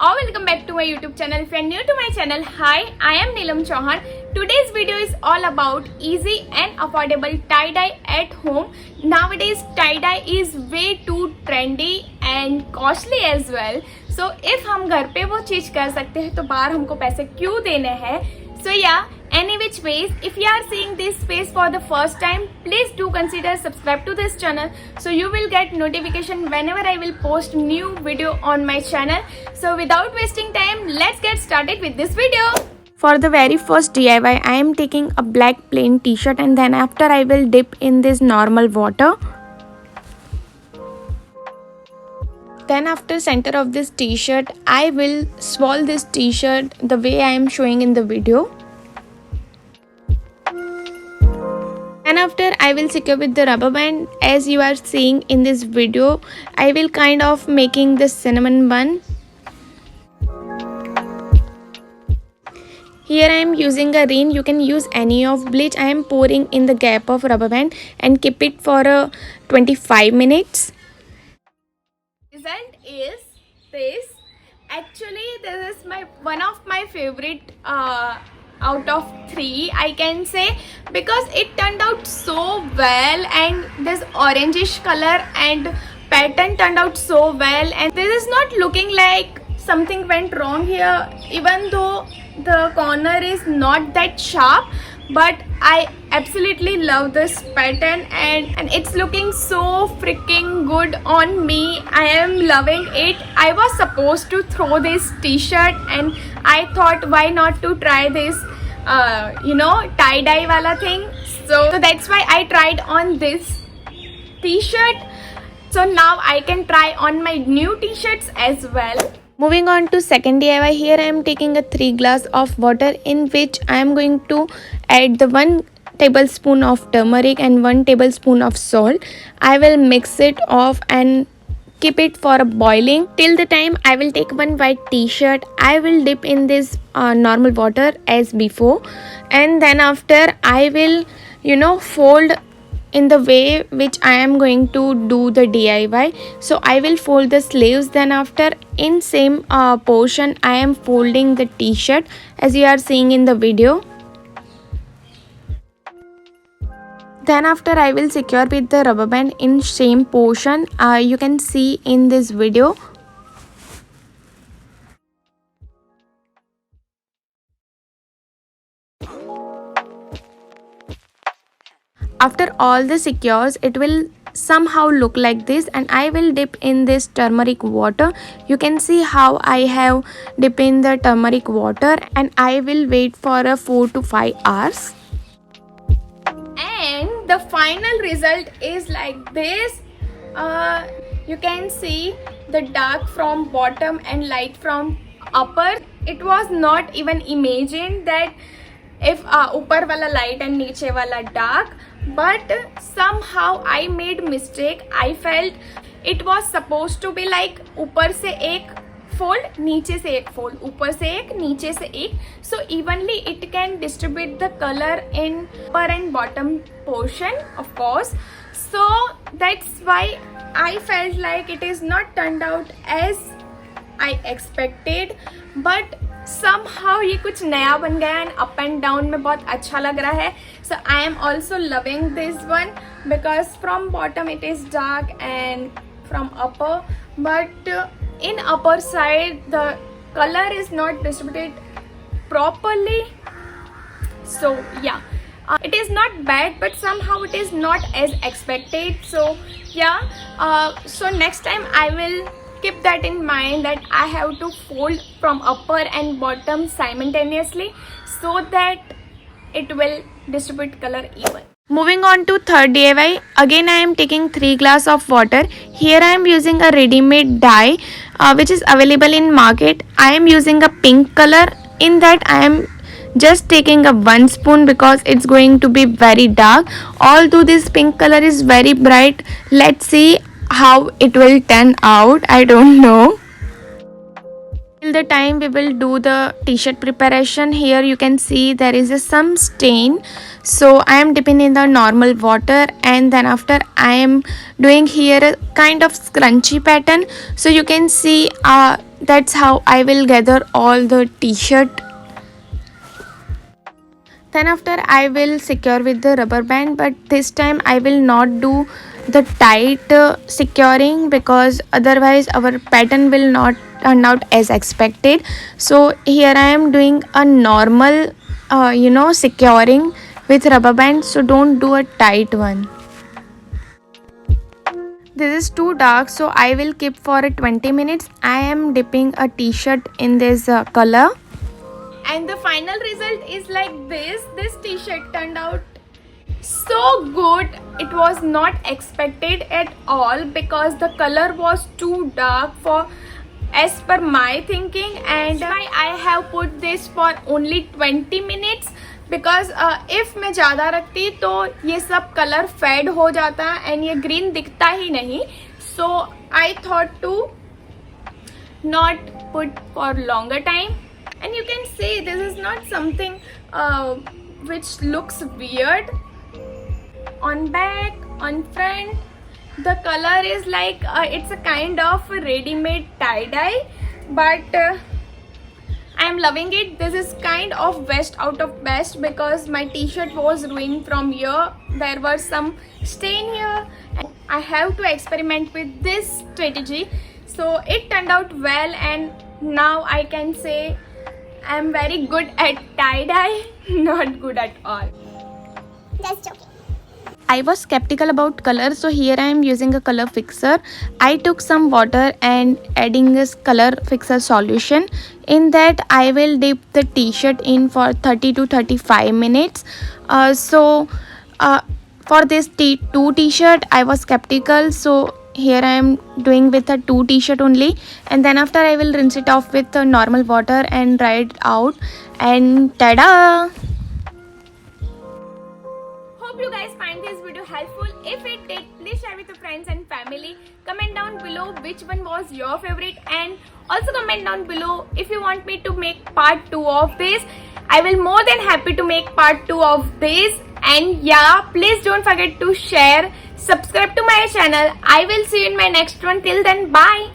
or welcome back to my YouTube channel. If you are new to my channel, hi, I am Neelam Chauhan. Today's video is all about easy and affordable tie-dye at home. Nowadays tie-dye is way too trendy and costly as well. So if हम घर पे वो चीज कर सकते हैं तो बाहर हमको पैसे क्यों देने हैं? So yeah, any which ways, if you are seeing this face for the first time, please do consider subscribe to this channel so you will get notification whenever I will post new video on my channel. So without wasting time, let's get started with this video. For the very first DIY, I am taking a black plain t-shirt and then after I will dip in this normal water. Then after center of this t-shirt, I will swirl this t-shirt the way I am showing in the video. And after I will secure with the rubber band as you are seeing in this video. I will kind of making this cinnamon bun. Here I am using a rain. You can use any of bleach. I am pouring in the gap of rubber band and keep it for 25 minutes. Result is this. Actually this is one of my favorite out of 3 I can say, because it turned out so well and this orangish color and pattern turned out so well, and this is not looking like something went wrong here, even though the corner is not that sharp. But I absolutely love this pattern and it's looking so freaking good on me. I am loving it. I was supposed to throw this t-shirt and I thought why not to try this tie-dye wala thing. So that's why I tried on this t-shirt. So now I can try on my new t-shirts as well. Moving on to second DIY, here I am taking a 3 glass of water in which I am going to add the 1 tablespoon of turmeric and 1 tablespoon of salt. I will mix it off and keep it for a boiling till the time I will take 1 white t-shirt. I will dip in this normal water as before, and then after I will fold in the way which I am going to do the DIY. So I will fold the sleeves, then after in same portion I am folding the t-shirt as you are seeing in the video. Then after I will secure with the rubber band in same portion you can see in this video. After all the secures, it will somehow look like this, and I will dip in this turmeric water. You can see how I have dipped in the turmeric water, and I will wait for 4 to 5 hours. And the final result is like this. You can see the dark from bottom and light from upper. It was not even imagined that if upper wala light and niche wala dark, but somehow I made mistake. I felt it was supposed to be like ऊपर से एक fold, नीचे से एक fold, ऊपर से एक, नीचे से एक, so evenly it can distribute the color in upper and bottom portion, of course. So that's why I felt like it is not turned out as I expected, but somehow ये कुछ नया बन गया and up and down में बहुत अच्छा लग रहा है. So I am also loving this one because from bottom it is dark and from upper, but in upper side the color is not distributed properly. So yeah, it is not bad, but somehow it is not as expected. So yeah, so next time I will keep that in mind that I have to fold from upper and bottom simultaneously so that it will distribute color even. Moving on to third DIY, again I am taking 3 glass of water. Here I am using a ready-made dye which is available in market. I am using a pink color. In that I am just taking a 1 spoon because it's going to be very dark. Although this pink color is very bright, let's see how it will turn out. I don't know. Till the time we will do the t-shirt preparation, here you can see there is some stain, so I am dipping in the normal water, and then after I am doing here a kind of scrunchy pattern. So you can see that's how I will gather all the t-shirt. Then after I will secure with the rubber band, but this time I will not do the tight securing, because otherwise our pattern will not turn out as expected. So here I am doing a normal securing with rubber band, so don't do a tight one. This is too dark, so I will keep for 20 minutes. I am dipping a t-shirt in this color, and the final result is like this t-shirt turned out so good. It was not expected at all, because the color was too dark for as per my thinking, and I have put this for only 20 minutes, because if मैं ज़्यादा रखती तो ये सब colour fade हो जाता and ये green दिखता ही नहीं. So I thought to not put for longer time. And you can see this is not something which looks weird. On back, on front, the color is like it's a kind of ready-made tie-dye, but I am loving it. This is kind of best out of best, because my t-shirt was ruined from here. There was some stain here, and I have to experiment with this strategy. So it turned out well, and now I can say I'm very good at tie-dye, not good at all. Just joking. I was skeptical about color, so here I am using a color fixer. I took some water and adding this color fixer solution. In that I will dip the t-shirt in for 30 to 35 minutes. For this two t-shirt I was skeptical, so here I am doing with a 2 t-shirt only, and then after I will rinse it off with normal water and dry it out, and tada! Hope you guys find this video helpful. If it did, please share with your friends and family. Comment down below which one was your favorite, and also comment down below if you want me to make part 2 of this. I will more than happy to make part 2 of this. And yeah, please don't forget to share, subscribe to my channel. I will see you in my next one. Till then, bye.